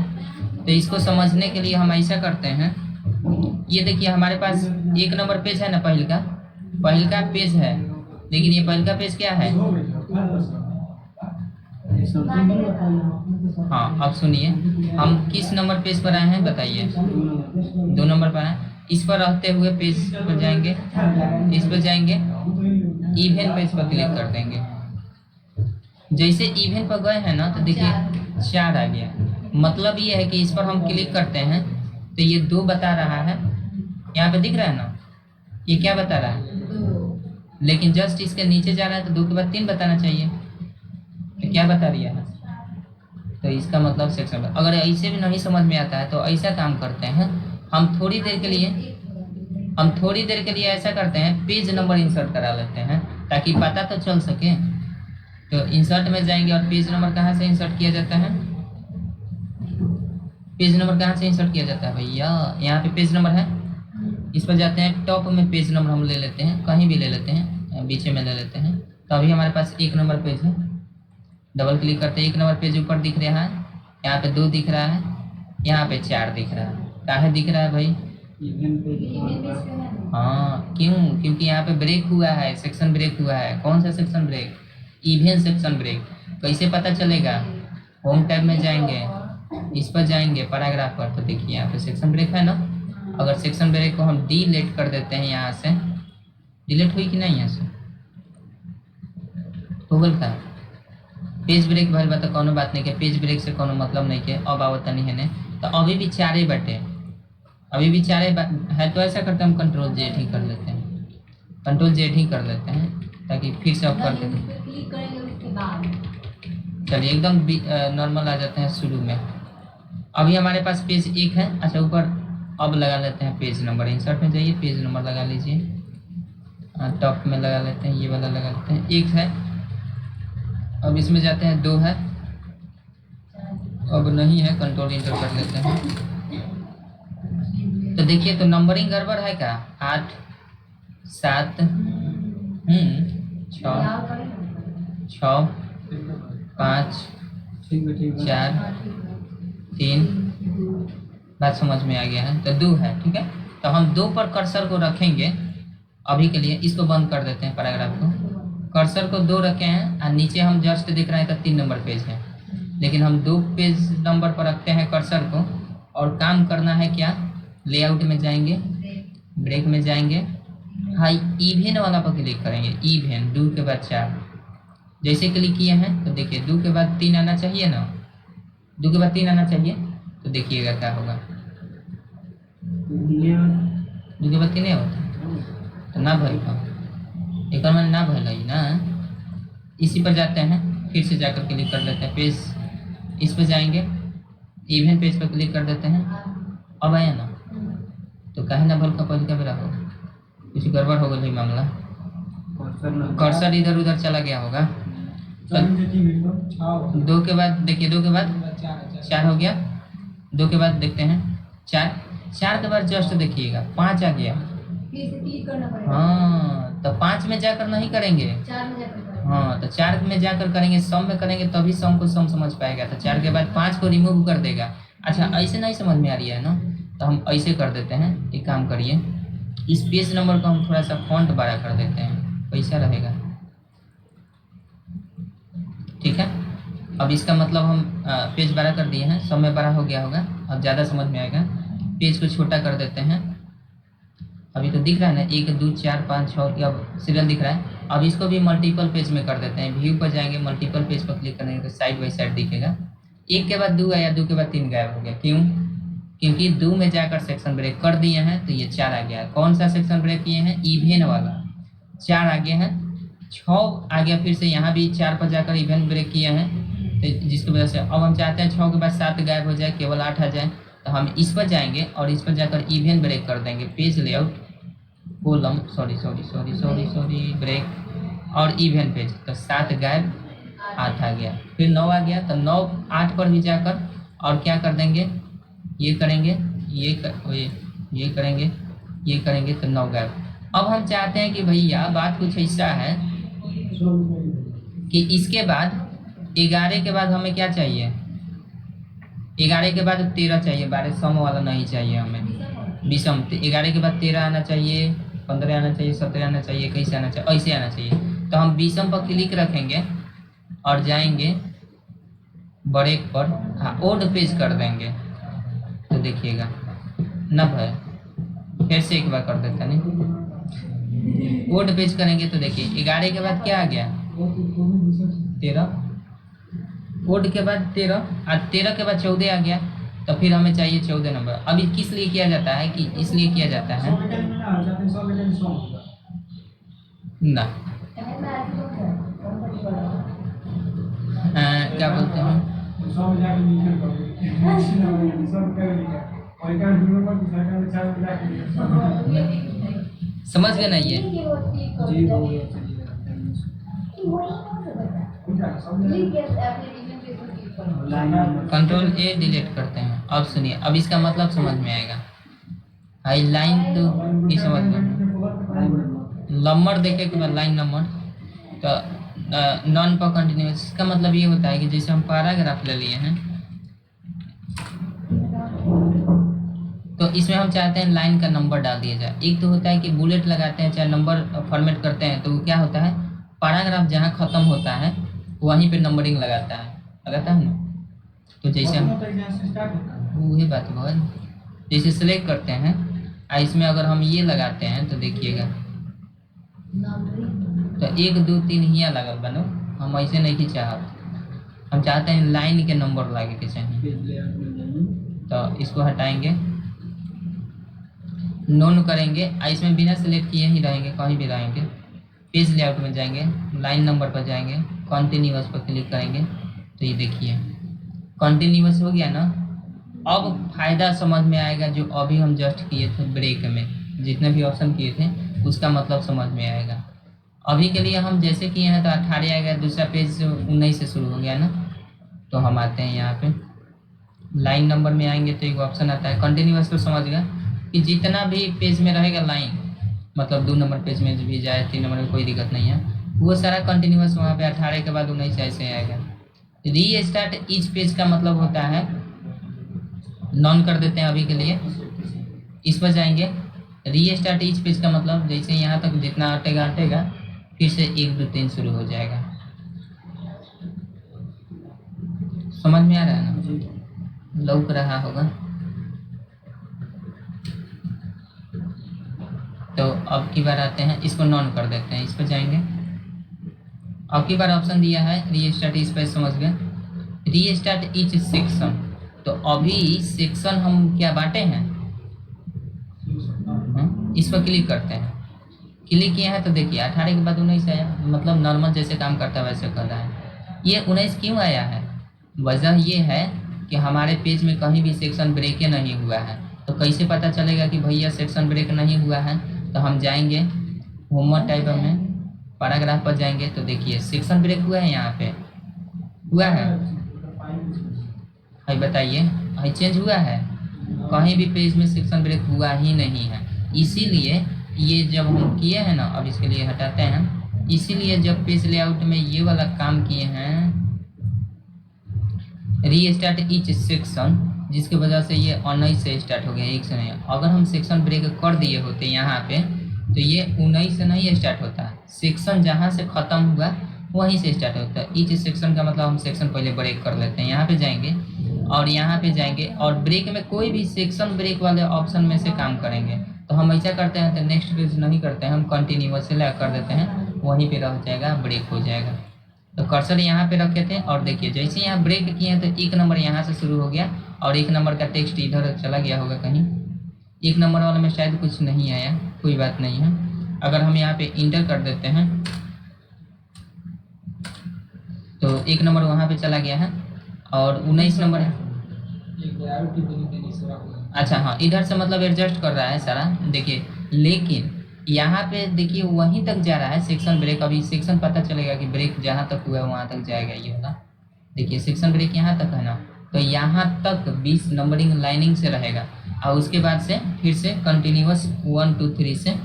तो इसको समझने के लिए हम ऐसा करते हैं, ये देखिए हमारे पास 1 नंबर पेज है ना, पहल का पेज है, लेकिन ये पहल का पेज क्या है? हाँ अब सुनिए, हम किस नंबर पेज पर आए हैं बताइए? 2 नंबर पर आए। इस पर रहते हुए पेज पर जाएंगे, इस पर जाएंगे, इवन पेज पर क्लिक कर देंगे। जैसे इवन पर गए हैं ना तो देखिए 4 आ गया। मतलब ये है कि इस पर हम क्लिक करते हैं तो ये 2 बता रहा है, यहाँ पे दिख रहा है ना, ये क्या बता रहा है? लेकिन जस्ट इसके नीचे जा रहा है तो 2 के बाद 3 बताना चाहिए, तो क्या बता रही है? तो इसका मतलब सेक्शन। अगर ऐसे भी नहीं समझ में आता है तो ऐसा काम करते हैं, हम थोड़ी देर के लिए ऐसा करते हैं, पेज नंबर इंसर्ट करा लेते हैं ताकि पता तो चल सके। तो इंसर्ट में जाएंगे और पेज नंबर कहाँ से इंसर्ट किया जाता है? पेज नंबर कहाँ से इंसर्ट किया जाता है भैया? यहाँ पे पेज नंबर है, इस पर जाते हैं, टॉप में पेज नंबर हम ले लेते हैं, कहीं भी ले लेते हैं, बीच में ले लेते हैं। तो अभी हमारे पास 1 नंबर पेज है, डबल क्लिक करते हैं, 1 नंबर पेज ऊपर दिख रहा है, यहाँ पे 2 दिख रहा है, यहाँ पे 4 दिख रहा है। काहे दिख रहा है भाई? इवन पेज हाँ क्यों? क्योंकि यहाँ पे ब्रेक हुआ है, सेक्शन ब्रेक हुआ है। कौन सा section break? Even section break. कैसे पता चलेगा? होम टैब में जाएंगे, इस पर जाएंगे पैराग्राफ पर, तो देखिए यहाँ पे सेक्शन ब्रेक है ना। अगर सेक्शन ब्रेक को हम डिलीट कर देते हैं यहाँ से, डिलीट हुई कि नहीं यहाँ से? गूगल का पेज ब्रेक भल बता, कोनो बात नहीं के, पेज ब्रेक से कोनो मतलब नहीं के। अब आवत नहीं है ने, तो अभी भी चारे बटे, अभी भी चारे है, तो ऐसा करते हैं हम कंट्रोल जेड ही कर लेते हैं, कंट्रोल जेड ही कर लेते हैं ताकि फिर से अब कर देते हैं। क्लिक करेंगे उसके बाद चलिए एकदम नॉर्मल आ जाते हैं शुरू में। अभी हमारे पास पेज 1 है। अच्छा ऊपर अब लगा लेते हैं पेज नंबर, इंसर्ट में जाइए, पेज नंबर लगा लीजिए, टॉप में लगा लेते हैं, ये वाला लगा लेते हैं। 1 है, अब इसमें जाते हैं 2 है, अब नहीं है, कंट्रोल इंटर कर लेते हैं। तो देखिए तो नंबरिंग गड़बड़ है क्या? 8 7 6 5 ठीक है 4 3। बात समझ में आ गया है? तो 2 है, ठीक है। तो हम 2 पर कर्सर को रखेंगे अभी के लिए। इसको बंद कर देते हैं पैराग्राफ को, कर्सर को 2 रखे हैं और नीचे हम जस्ट दिख रहे हैं तो 3 नंबर पेज है, लेकिन हम 2 पेज नंबर पर रखते हैं कर्सर को। और काम करना है क्या? लेआउट में जाएंगे, ब्रेक में जाएंगे, हाँ इवेन वाला पर क्लिक करेंगे, इवेन 2 के बाद 4। जैसे क्लिक किए हैं तो देखिए 2 के बाद 3 आना चाहिए ना, 2 के बाद 3 आना चाहिए। तो देखिएगा क्या होगा, 2 के बाद 3 नहीं होता तो ना भर पाओ, एक और मैंने ना भर ही ना। इसी पर जाते हैं, फिर से जाकर क्लिक कर लेते हैं पेज, इस पर जाएंगे, इवेंट पेज पर क्लिक कर देते हैं। अब आया ना, तो कहे ना भल का पहले क्या बेरा होगा, कुछ गड़बड़ हो गई मामला, कर्सर इधर उधर चला गया होगा। तो 2 के बाद देखिए, 2 के बाद 4 हो गया, 2 के बाद देखते हैं 4 के बाद जस्ट देखिएगा 5 आ गया। फिर से क्लिक करना पड़ेगा। हाँ तो 5 में जाकर नहीं करेंगे, 4 में जाकर करेंगे। हाँ तो 4 में जाकर करेंगे, सम में करेंगे तभी सम को सम समझ पाएगा। तो 4 के बाद 5 को रिमूव कर देगा। अच्छा ऐसे नहीं समझ में आ रही है ना, तो हम ऐसे कर देते हैं। एक काम करिए, इस पेज नंबर को हम थोड़ा सा फॉन्ट बड़ा कर देते हैं, कैसा रहेगा? ठीक है। अब इसका मतलब हम पेज बड़ा कर दिए हैं, सब में बड़ा हो गया होगा, अब ज़्यादा समझ में आएगा। पेज को छोटा कर देते हैं। अभी तो दिख रहा है ना 1 2 4 5 6, अब सीरियल दिख रहा है। अब इसको भी मल्टीपल पेज में कर देते हैं। व्यू पर जाएंगे, मल्टीपल पेज पर क्लिक करेंगे तो साइड बाई साइड दिखेगा। 1 के बाद 2 आया, 2 के बाद 3 गायब हो गया। क्यों? क्योंकि 2 में जाकर सेक्शन ब्रेक कर दिए हैं तो ये 4 आ गया। कौन सा सेक्शन ब्रेक किए हैं? इवेन वाला। 4 आ गया है, 6 आ गया, फिर से यहाँ भी 4 पर जाकर इवेंट ब्रेक किए हैं, तो जिसकी वजह से अब हम चाहते हैं 6 के बाद 7 गायब हो जाए, केवल 8 आ जाए। तो हम इस पर जाएंगे और इस पर जाकर इवेंट ब्रेक कर देंगे, page layout column sorry break और इवेंट पेज। तो 7 गायब, 8 आ गया, फिर 9 आ गया। तो 9 8 पर भी जाकर और क्या कर देंगे, ये करेंगे, ये करेंगे तो 9 गायब। अब हम चाहते हैं कि भैया बात कुछ ऐसा है कि इसके बाद 11 के बाद हमें क्या चाहिए? 11 के बाद 13 चाहिए, 12 सम वाला नहीं चाहिए हमें, विषम। 11 के बाद 13 आना चाहिए, 15 आना चाहिए, 17 आना चाहिए, कैसे आना चाहिए? ऐसे आना चाहिए। तो हम विषम पर क्लिक रखेंगे और जाएंगे ब्रेक पर, हाँ ओड पेज कर देंगे। तो देखिएगा नब है, फिर से एक बार कर देते हैं, ओड पेज करेंगे तो देखिए 11 के बाद क्या आ गया? 13, ओड के बाद 13 और 13 के बाद 14 आ गया। तो फिर हमें चाहिए 14 नंबर। अभी किस लिए किया जाता है कि इसलिए किया जाता है ना, क्या बोलते हैं, समझ गए ना ये? कंट्रोल ए डिलीट करते हैं। अब सुनिए, अब इसका मतलब समझ में आएगा। हाई लाइन तो ये समझ में, नंबर देखे के बाद लाइन नंबर, तो नॉन पर कंटिन्यूस, इसका मतलब ये होता है कि जैसे हम पैराग्राफ ले लिए हैं तो इसमें हम चाहते हैं लाइन का नंबर डाल दिया जाए। एक तो होता है कि बुलेट लगाते हैं चाहे नंबर फॉर्मेट करते हैं तो क्या होता है, पैराग्राफ जहाँ खत्म होता है वहीं पे नंबरिंग लगाता है ना। तो जैसे हम वही बात बहुत, जैसे सेलेक्ट करते हैं इसमें अगर हम ये लगाते हैं तो देखिएगा तो 1 2 3 हियाँ लगल बनो, हम ऐसे नहीं कि चाहत, हम चाहते हैं लाइन के नंबर लगे के चाहिए। तो इसको हटाएंगे, नोन करेंगे, इसमें बिना सेलेक्ट किए ही रहेंगे, कहीं भी रहेंगे। पेज लेआउट में जाएंगे, लाइन नंबर पर जाएंगे, कॉन्टिन्यूअस पर क्लिक करेंगे तो ये देखिए कॉन्टिन्यूअस हो गया ना। अब फायदा समझ में आएगा जो अभी हम जस्ट किए थे ब्रेक में, जितने भी ऑप्शन किए थे उसका मतलब समझ में आएगा। अभी के लिए हम जैसे किए हैं तो 18 आएगा, दूसरा पेज 19 से शुरू हो गया ना। तो हम आते हैं यहाँ पे लाइन नंबर में आएंगे तो एक ऑप्शन आता है कंटिन्यूअस को, समझ गया कि जितना भी पेज में रहेगा लाइन, मतलब 2 नंबर पेज में भी जाए 3 नंबर में कोई दिक्कत नहीं है, वो सारा कंटिन्यूअस वहाँ पे 18 के बाद 19 ऐसे आएगा। री स्टार्ट ईच पेज का मतलब होता है, नॉन कर देते हैं अभी के लिए, इस पर जाएंगे। री स्टार्ट ईच पेज का मतलब जैसे यहाँ तक जितना हटेगा फिर से 1 2 3 शुरू हो जाएगा। समझ में आ रहा है ना, लौक रहा होगा। तो अब की बार आते हैं, इसको नॉन कर देते हैं, इस पर जाएंगे। अब की बार ऑप्शन दिया है री स्टार्ट ईच पेज, समझ गए, री स्टार्ट ईच सेक्शन। तो अभी सेक्शन हम क्या बांटे हैं, इस पर क्लिक करते हैं, क्लिक किए हैं तो देखिए 18 के बाद 19 आया, मतलब नॉर्मल जैसे काम करता है वैसे कर रहा है। ये 19 क्यों आया है, वजह ये है कि हमारे पेज में कहीं भी सेक्शन ब्रेक नहीं हुआ है। तो कैसे पता चलेगा कि भैया सेक्शन ब्रेक नहीं हुआ है, तो हम जाएंगे होमवर्क टाइप में पैराग्राफ पर जाएंगे तो देखिए सेक्शन ब्रेक हुआ है, यहाँ पे हुआ है, बताइए भाई चेंज हुआ है, कहीं भी पेज में सेक्शन ब्रेक हुआ ही नहीं है। इसीलिए ये जब हम किए हैं ना, अब इसके लिए हटाते हैं, इसीलिए जब पेज लेआउट में ये वाला काम किए हैं री स्टार्ट ईच सेक्शन, जिसकी वजह से ये 19 से स्टार्ट हो गया, 1 से नहीं। अगर हम सेक्शन ब्रेक कर दिए होते यहाँ पे तो ये 19 से नहीं स्टार्ट होता, सेक्शन जहाँ से ख़त्म हुआ वहीं से स्टार्ट होता है। ईच सेक्शन का मतलब हम सेक्शन पहले ब्रेक कर लेते हैं, यहाँ पे जाएंगे और यहाँ पे जाएंगे और ब्रेक में कोई भी सेक्शन ब्रेक वाले ऑप्शन में से काम करेंगे। तो हम ऐसा करते हैं तो नेक्स्ट पेज नहीं करते हैं, हम कंटिन्यूअस से लैग कर देते हैं, वहीं पे रह जाएगा, ब्रेक हो जाएगा। तो कर्सर यहाँ पे रखे थे और देखिए जैसे यहाँ ब्रेक किए हैं तो 1 नंबर यहाँ से शुरू हो गया और 1 नंबर का टेक्स्ट इधर चला गया होगा कहीं, 1 नंबर वाले में शायद कुछ नहीं आया, कोई बात नहीं है। अगर हम यहाँ पे इंटर कर देते हैं तो 1 नंबर वहाँ पे चला गया है और 19 नंबर है। अच्छा हाँ, इधर से मतलब एडजस्ट कर रहा है सारा, देखिए। लेकिन यहाँ पे देखिए वहीं तक जा रहा है सेक्शन ब्रेक, अभी सेक्शन पता चलेगा कि ब्रेक जहाँ तक हुआ है वहाँ तक जाएगा, ये होगा। देखिए सेक्शन ब्रेक यहाँ तक है ना, तो यहाँ तक 20 नंबरिंग लाइनिंग से रहेगा और उसके बाद से फिर से कंटिन्यूअस 1 2 3 से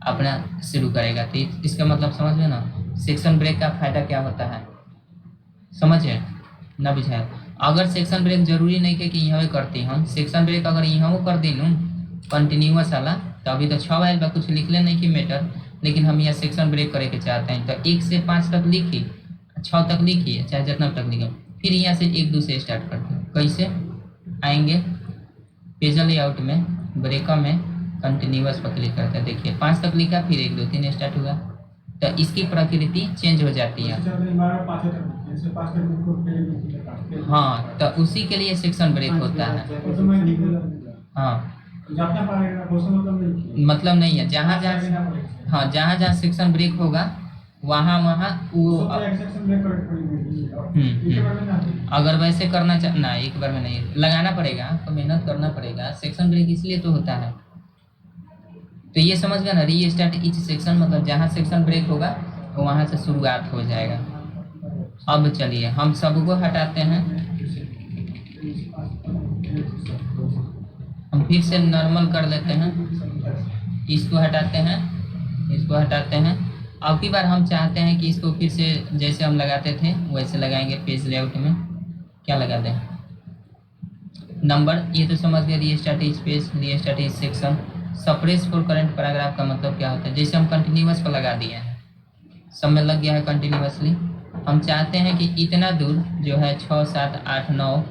अपना शुरू करेगा। तो इसका मतलब समझ में ना, सेक्शन ब्रेक का फायदा क्या होता है, समझे ना, बुझाए। अगर सेक्शन ब्रेक जरूरी नहीं है कि यहाँ करती हम, सेक्शन ब्रेक अगर यहाँ कर दी नू कंटिन्यूअस वाला, तो अभी तो 6 आयल बा, कुछ लिखले नहीं कि मैटर, लेकिन हम यहाँ सेक्शन ब्रेक करे के चाहते हैं। तो 1 से 5 तक लिखी, 6 तक लिखिए, चाहे जितना तक लिखे, फिर यहाँ से 1 2 से स्टार्ट करते हैं। कैसे आएंगे, पेज लेआउट में ब्रेक में कंटिन्यूअस पर क्लिक करते हैं, देखिए 5 तक लिखा, फिर 1 2 3 स्टार्ट हुआ, तो इसकी प्रकृति चेंज हो जाती है। हाँ, तो उसी के लिए सेक्शन ब्रेक होता है। हाँ मतलब नहीं है, जहाँ जहाँ, हाँ जहाँ जहाँ सेक्शन ब्रेक होगा वहाँ वहाँ वो अगर वैसे करना ना, एक बार में नहीं, लगाना पड़ेगा, तो मेहनत करना पड़ेगा। सेक्शन ब्रेक इसलिए तो होता है। तो ये समझ गया ना, री स्टार्ट ईच सेक्शन मतलब जहाँ सेक्शन ब्रेक होगा तो वहाँ से शुरुआत हो जाएगा। अब चलिए हम सबको हटाते हैं, हम फिर से नॉर्मल कर लेते हैं, इसको हटाते हैं, इसको हटाते हैं। अब की बार हम चाहते हैं कि इसको फिर से जैसे हम लगाते थे वैसे लगाएंगे। पेज लेआउट में क्या लगा दें, नंबर ये तो समझ गए, restart etch page, restart etch section. Suppress for current paragraph का मतलब क्या होता है, जैसे हम कंटिन्यूअस पर लगा दिए हैं, सब में लग गया है कंटिन्यूअसली, हम चाहते हैं कि इतना दूर जो है 6 7 8 9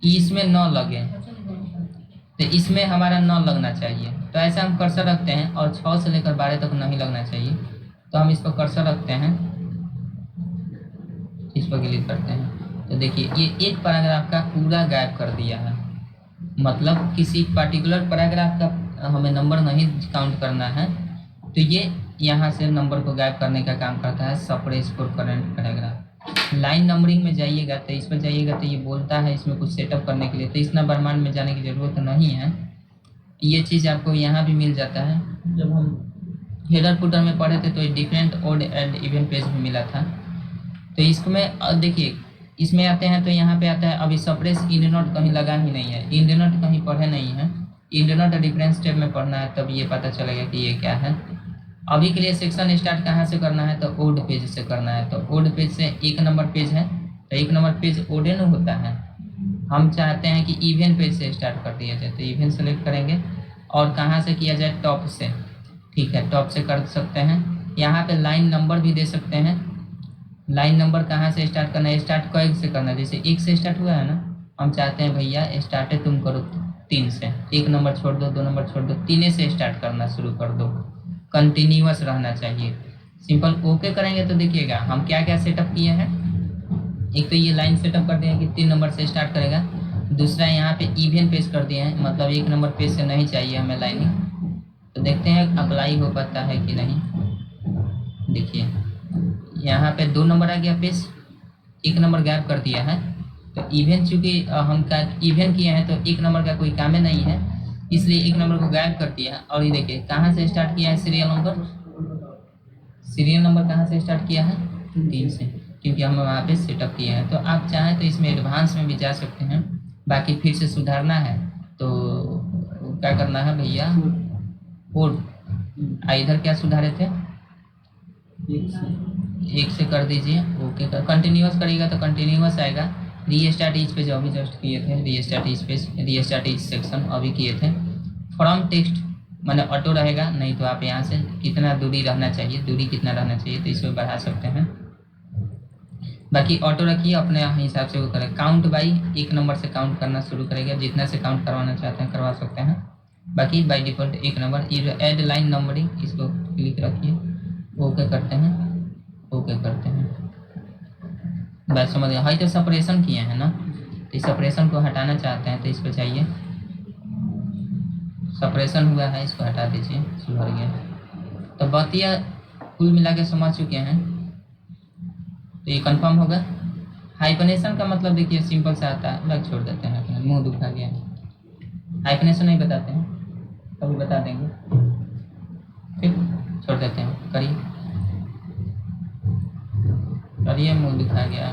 इसमें 9 लगे, तो इसमें हमारा 9 लगना चाहिए। तो ऐसा हम कर्सर रखते हैं और 6 से लेकर 12 तक नहीं लगना चाहिए, तो हम इस पर कर्सर रखते हैं, इस पर क्लिक करते हैं, तो देखिए ये एक पैराग्राफ का पूरा गायब कर दिया है। मतलब किसी पर्टिकुलर पैराग्राफ का हमें नंबर नहीं काउंट करना है, तो ये यहाँ से नंबर को गायब करने का काम करता है suppress for current paragraph. Line numbering में जाइएगा तो इस पर जाइएगा तो ये बोलता है इसमें कुछ सेटअप करने के लिए, तो इस ब्रह्मांड में जाने की ज़रूरत नहीं है, ये चीज़ आपको यहाँ भी मिल जाता है। जब हम हेडर फुटर में पढ़े थे तो different odd and even page भी मिला था। तो इसमें देखिए इसमें आते हैं तो यहाँ पे आता है अभी सप्रेस इंड नोट कहीं लगा ही नहीं है, इंड नोट कहीं पढ़े नहीं है, इंड नोट डिफरेंस स्टेप में पढ़ना है, तब ये पता चलेगा कि ये क्या है। अभी के लिए सेक्शन स्टार्ट कहाँ से करना है, तो ओड पेज से करना है। तो ओड पेज से 1 नंबर पेज है, तो 1 नंबर पेज ओडन होता है, हम चाहते हैं कि इवन पेज से स्टार्ट कर दिया जाए, तो इवन सेलेक्ट करेंगे और कहाँ से किया जाए, टॉप से। ठीक है, टॉप से कर सकते हैं। यहाँ पे लाइन नंबर भी दे सकते हैं, लाइन नंबर कहाँ से स्टार्ट करना है, स्टार्ट कई से करना है, जैसे 1 से स्टार्ट हुआ है ना, हम चाहते हैं भैया स्टार्ट तुम करो 3 से, 1 नंबर छोड़ दो, 2 नंबर छोड़ दो, 3 से स्टार्ट करना शुरू कर दो, कंटिन्यूअस रहना चाहिए। सिंपल ओके करेंगे तो देखिएगा हम क्या क्या सेटअप किए हैं। एक तो ये लाइन सेटअप कर दिए हैं कि 3 नंबर से स्टार्ट करेगा, दूसरा यहाँ पे इवन पेज कर दिए हैं, मतलब 1 नंबर पेज से नहीं चाहिए हमें लाइनिंग। तो देखते हैं अप्लाई हो पाता है कि नहीं। देखिए यहाँ पे 2 नंबर आ गया पेज, 1 नंबर गैप कर दिया है, तो इवन चूँकि हम का इवन किए हैं तो 1 नंबर का कोई काम ही नहीं है, इसलिए 1 नंबर को गायब कर दिया। और ये देखिए कहाँ से स्टार्ट किया है, सीरियल नंबर कहाँ से स्टार्ट किया है, 3 से, क्योंकि हम वहाँ पे सेटअप किए हैं। तो आप चाहें तो इसमें एडवांस में भी जा सकते हैं, बाकी फिर से सुधारना है तो क्या करना है भैया, कोड इधर क्या सुधारे थे, 1 से कर दीजिए, ओके कर, कंटिन्यूअस करिएगा तो कंटिन्यूअस आएगा। रीस्टार्ट इच पेज अभी जस्ट किए थे, restart etch page, restart etch section अभी किए थे। फ्रॉम टेक्स्ट माने ऑटो रहेगा, नहीं तो आप यहाँ से कितना दूरी रहना चाहिए, दूरी कितना रहना चाहिए तो इसमें बढ़ा सकते हैं, बाकी ऑटो रखिए अपने हिसाब से वो करें। काउंट बाई 1 नंबर से काउंट करना शुरू करेगा, जितना से काउंट करवाना चाहते हैं करवा सकते हैं, बाकी by default 1 number. Add line numbering, इसको क्लिक रखिए, ओके करते हैं, ओके करते हैं, बस समझ गए। हाई तो सेपरेशन किए हैं ना, तो सेपरेशन को हटाना चाहते हैं तो इस पर चाहिए, सेपरेशन हुआ है इसको हटा दीजिए, सुधर गया। तो बतिया कुल मिला के समझ चुके हैं, तो ये कंफर्म होगा। हाइपनेशन का मतलब देखिए सिंपल सा आता है, लग छोड़ देते हैं, अपना मुंह दुखा गया, हाइपनेशन नहीं बताते हैं, कभी बता देंगे, ठीक छोड़ देते हैं, करिए करिए, मुंह दुखा गया।